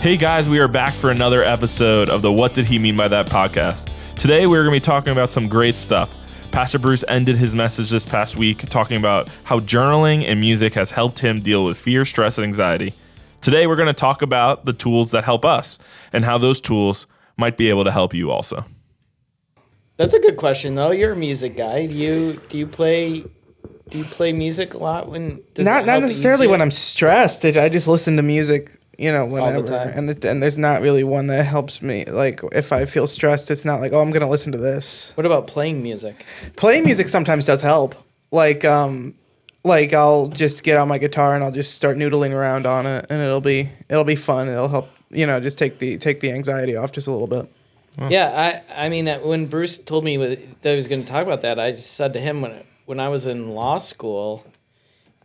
Hey guys, we are back for another episode of the What Did He Mean by That podcast. Today we're going to be talking about some great stuff. Pastor Bruce ended his message this past week talking about how journaling and music has helped him deal with fear, stress, and anxiety. Today we're going to talk about the tools that help us and how those tools might be able to help you also. That's a good question, though. You're a music guy. Do you play music a lot when? Not necessarily when I'm stressed. I just listen to music, whenever. All the time. And there's not really one that helps me. Like if I feel stressed, it's not like, oh, I'm gonna listen to this. What about playing music? Playing music sometimes does help. Like I'll just get on my guitar and I'll just start noodling around on it, and it'll be fun. It'll help, just take the anxiety off just a little bit. Yeah, I mean, when Bruce told me that he was going to talk about that, I just said to him when I was in law school,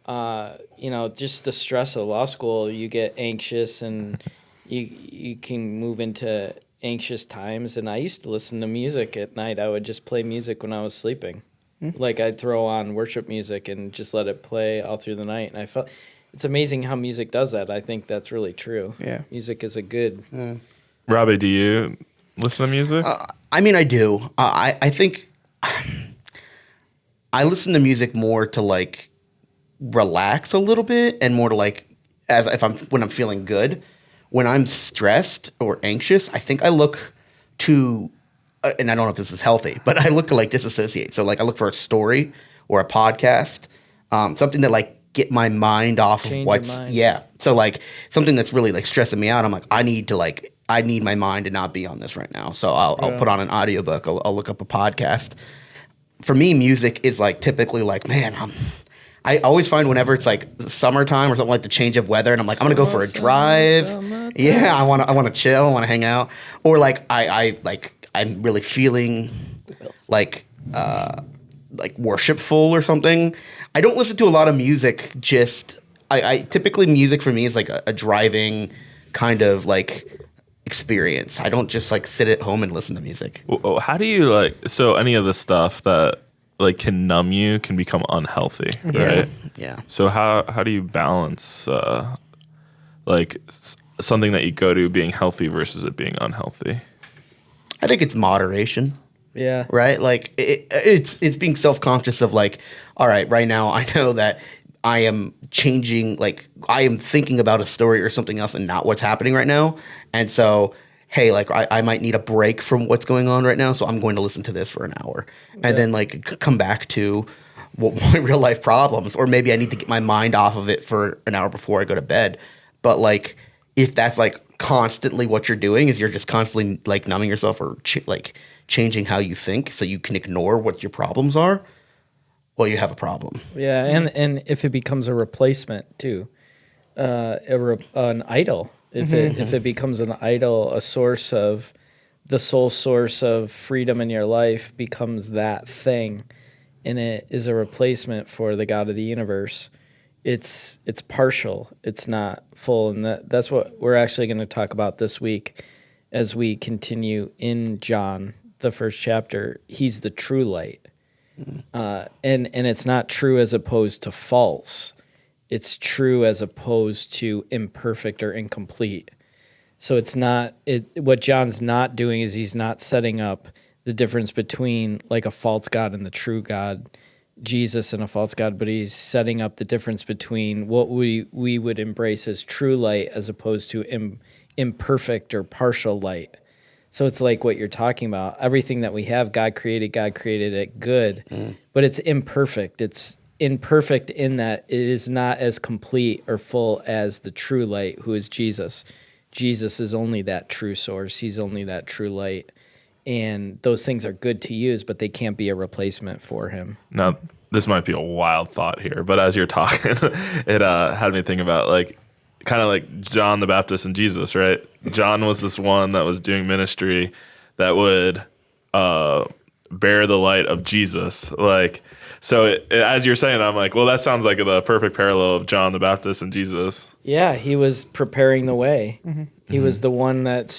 just the stress of law school, you get anxious and you can move into anxious times. And I used to listen to music at night. I would just play music when I was sleeping. Like I'd throw on worship music and just let it play all through the night. And I felt it's amazing how music does that. I think that's really true. Yeah, music is a good. Robbie, do you listen to music? I do. I think I listen to music more to like relax a little bit and more to like when I'm feeling good. When I'm stressed or anxious, I think I look to and I don't know if this is healthy, but I look to like disassociate. So like I look for a story or a podcast, something that like get my mind off Change of what's So like something that's really like stressing me out. I'm like, I need my mind to not be on this right now. So I'll put on an audiobook. I'll look up a podcast. For me, music is like typically like, man, I always find whenever it's like summertime or something like the change of weather, and I'm like, I'm gonna go for a drive. Yeah, I want to chill. I want to hang out. Or like I'm really feeling like worshipful or something. I don't listen to a lot of music. I typically music for me is like a driving kind of like experience. I don't just like sit at home and listen to music. Well, how do you so any of the stuff that like can numb you can become unhealthy, right? Yeah. So how do you balance something that you go to being healthy versus it being unhealthy? I think it's moderation. Yeah. Right? Like it's being self-conscious of like, all right, right now I know that I am changing, like I am thinking about a story or something else and not what's happening right now. And so, hey, like I might need a break from what's going on right now. So I'm going to listen to this for an hour and then like come back to my real life problems. Or maybe I need to get my mind off of it for an hour before I go to bed. But like, if that's like constantly what you're doing is you're just constantly like numbing yourself or changing how you think so you can ignore what your problems are, well, you have a problem. Yeah, and if it becomes a replacement too, an idol, if it becomes an idol, a source of the sole source of freedom in your life becomes that thing, and it is a replacement for the God of the universe. It's partial. It's not full, and that's what we're actually going to talk about this week as we continue in John, the first chapter. He's the true light. And it's not true as opposed to false. It's true as opposed to imperfect or incomplete. So it's not what John's not doing is he's not setting up the difference between like a false God and the true God, Jesus and a false God, but he's setting up the difference between what we would embrace as true light as opposed to imperfect or partial light. So it's like what you're talking about. Everything that we have, God created it good, but it's imperfect. It's imperfect in that it is not as complete or full as the true light, who is Jesus. Jesus is only that true source. He's only that true light. And those things are good to use, but they can't be a replacement for him. Now, this might be a wild thought here, but as you're talking, it had me think about kind of like John the Baptist and Jesus, right? John was this one that was doing ministry that would bear the light of Jesus. As you're saying, I'm like, well, that sounds like the perfect parallel of John the Baptist and Jesus. Yeah, he was preparing the way. Mm-hmm. He was the one that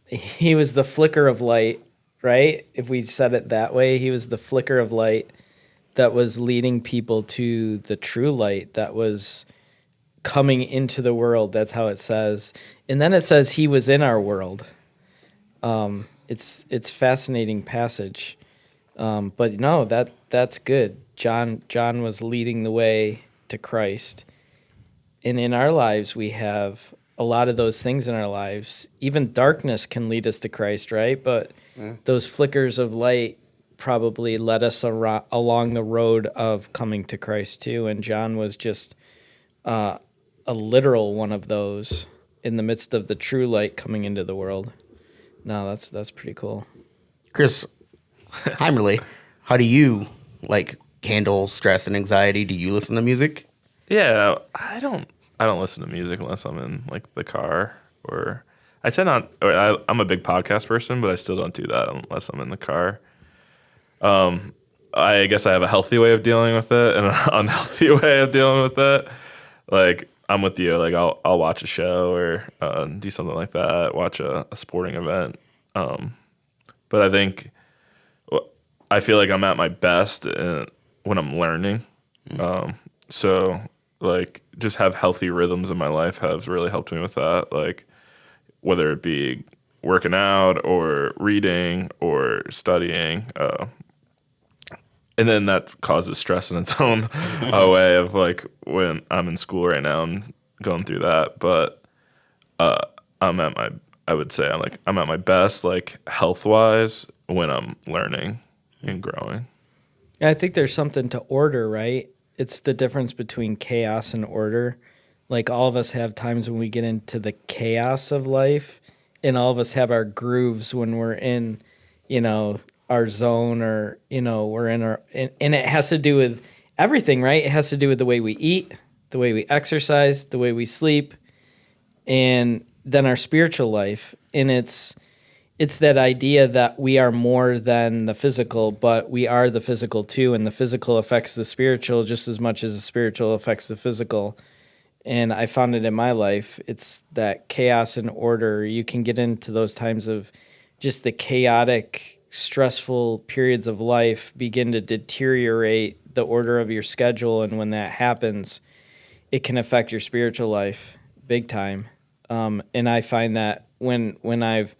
he was the flicker of light, right? If we said it that way, he was the flicker of light that was leading people to the true light that was coming into the world. That's how it says. And then it says he was in our world. It's fascinating passage. But no, that's good. John was leading the way to Christ. And in our lives, we have a lot of those things in our lives. Even darkness can lead us to Christ, right? But those flickers of light probably led us along the road of coming to Christ too. And John was just a literal one of those in the midst of the true light coming into the world. No, that's pretty cool. Chris Heimerle, how do you like handle stress and anxiety? Do you listen to music? Yeah, I don't listen to music unless I'm in like the car, or I tend not. Or I'm a big podcast person, but I still don't do that unless I'm in the car. I guess I have a healthy way of dealing with it and an unhealthy way of dealing with it. Like I'm with you. Like I'll watch a show or do something like that. Watch a sporting event. But I think I feel like I'm at my best when I'm learning. So like just have healthy rhythms in my life has really helped me with that. Like whether it be working out or reading or studying. And then that causes stress in its own way of like when I'm in school right now and going through that. But I would say I'm at my best, like health wise, when I'm learning and growing. I think there's something to order, right? It's the difference between chaos and order. Like all of us have times when we get into the chaos of life, and all of us have our grooves when we're in, our zone, or we're in our, and it has to do with everything, right? It has to do with the way we eat, the way we exercise, the way we sleep, and then our spiritual life. And it's that idea that we are more than the physical, but we are the physical too, and the physical affects the spiritual just as much as the spiritual affects the physical. And I found it in my life. It's that chaos and order. You can get into those times of just the chaotic, stressful periods of life begin to deteriorate the order of your schedule, and when that happens, it can affect your spiritual life big time. And I find that when I've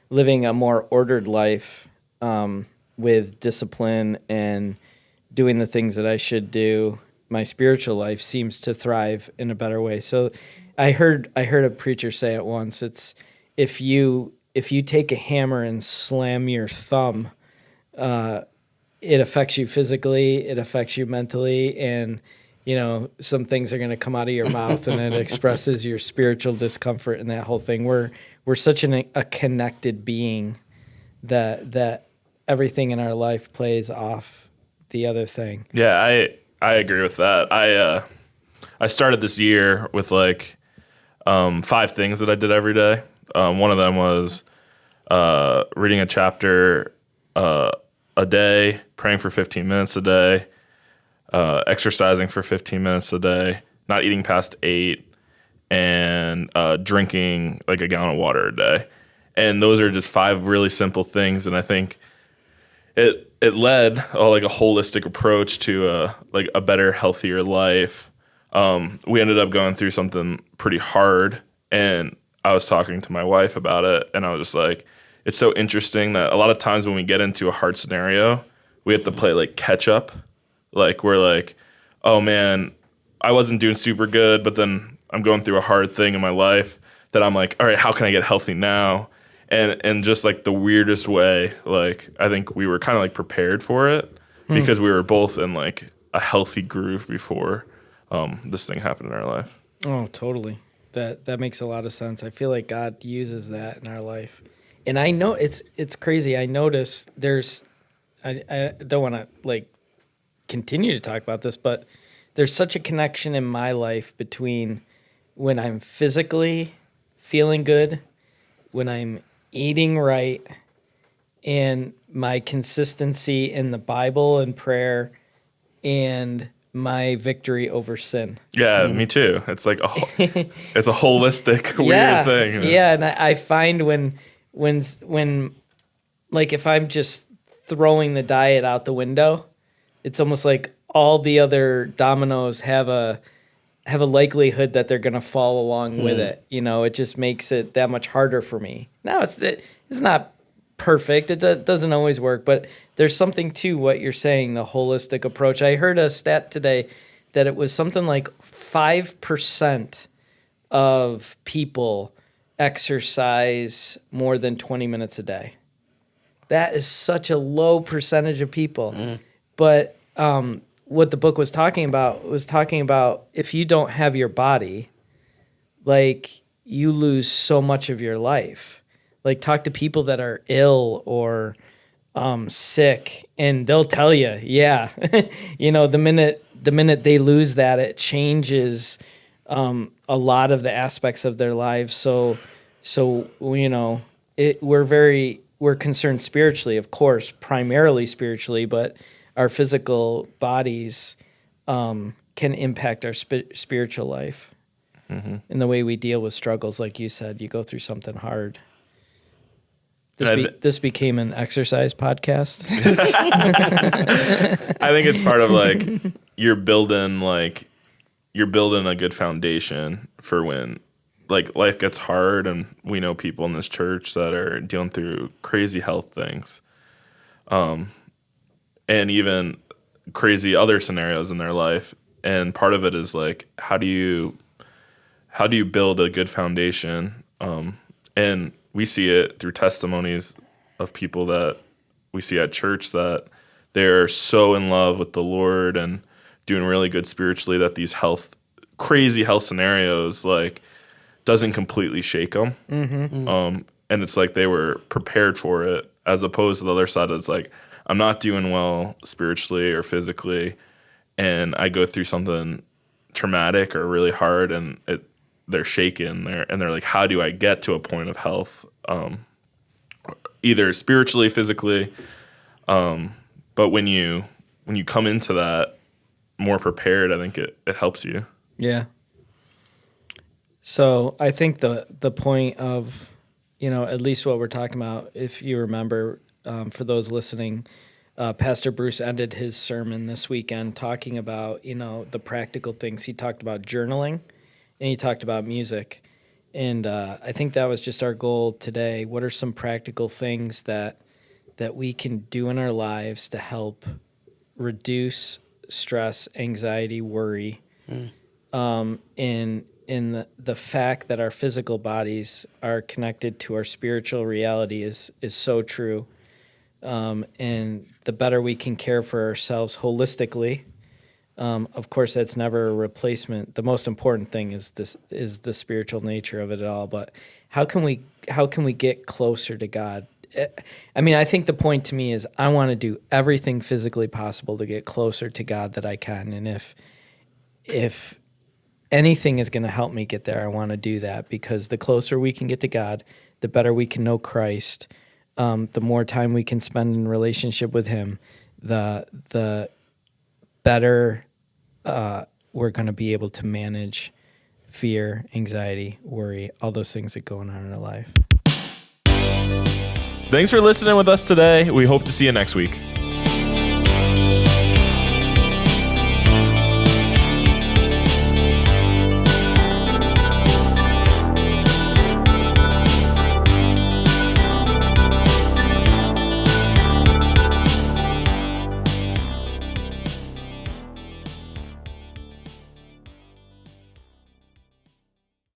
living a more ordered life with discipline and doing the things that I should do, my spiritual life seems to thrive in a better way. So I heard a preacher say it once. It's if you take a hammer and slam your thumb, it affects you physically, it affects you mentally, and some things are going to come out of your mouth, and it expresses your spiritual discomfort and that whole thing. We're such a connected being that everything in our life plays off the other thing. Yeah, I agree with that. I started this year with like 5 things that I did every day. One of them was reading a chapter a day, praying for 15 minutes a day, exercising for 15 minutes a day, not eating past 8, and drinking like a gallon of water a day. And those are just 5 really simple things. And I think it led like a holistic approach to a better, healthier life. We ended up going through something pretty hard, and I was talking to my wife about it, and I was just like, it's so interesting that a lot of times when we get into a hard scenario, we have to play like catch up. Like we're like, oh man, I wasn't doing super good, but then I'm going through a hard thing in my life that I'm like, all right, how can I get healthy now? And just like the weirdest way, like I think we were kind of like prepared for it because we were both in like a healthy groove before this thing happened in our life. Oh, totally. That makes a lot of sense. I feel like God uses that in our life. And I know it's crazy. I notice I don't want to like continue to talk about this, but there's such a connection in my life between when I'm physically feeling good, when I'm eating right, and my consistency in the Bible and prayer, and my victory over sin. Yeah, me too. It's like it's a holistic weird thing. Yeah, and I find when like if I'm just throwing the diet out the window, it's almost like all the other dominoes have a have a likelihood that they're going to fall along with it. You know, it just makes it that much harder for me. Now it's not perfect. It doesn't always work, but there's something to what you're saying, the holistic approach. I heard a stat today that it was something like 5% of people exercise more than 20 minutes a day. That is such a low percentage of people. But what the book was talking about if you don't have your body, like, you lose so much of your life. Like, talk to people that are ill or sick, and they'll tell you, yeah, you know, the minute they lose that, it changes a lot of the aspects of their lives. So you know, we're concerned spiritually, of course, primarily spiritually, but our physical bodies can impact our spiritual life. In the way we deal with struggles. Like you said, you go through something hard. This became an exercise podcast. I think it's part of, like, you're building a good foundation for when, like, life gets hard, and we know people in this church that are dealing through crazy health things, and even crazy other scenarios in their life. And part of it is, like, how do you build a good foundation? And we see it through testimonies of people that we see at church that they're so in love with the Lord and doing really good spiritually that these crazy health scenarios, like, doesn't completely shake them. And it's like they were prepared for it, as opposed to the other side that's like, I'm not doing well spiritually or physically, and I go through something traumatic or really hard, and they're shaken there, and they're like, how do I get to a point of health, either spiritually, physically, but when you come into that more prepared, I think it helps you. Yeah. So I think the point of, you know, at least what we're talking about, if you remember, for those listening, Pastor Bruce ended his sermon this weekend talking about, you know, the practical things. He talked about journaling, and he talked about music. And I think that was just our goal today. What are some practical things that we can do in our lives to help reduce stress, anxiety, worry, in the fact that our physical bodies are connected to our spiritual reality is so true. And the better we can care for ourselves holistically, of course, that's never a replacement. The most important thing is the spiritual nature of it all. But how can we get closer to God? I mean, I think the point to me is I want to do everything physically possible to get closer to God that I can. And if anything is going to help me get there, I want to do that, because the closer we can get to God, the better we can know Christ, the more time we can spend in relationship with Him, the better we're going to be able to manage fear, anxiety, worry, all those things that go on in our life. Thanks for listening with us today. We hope to see you next week.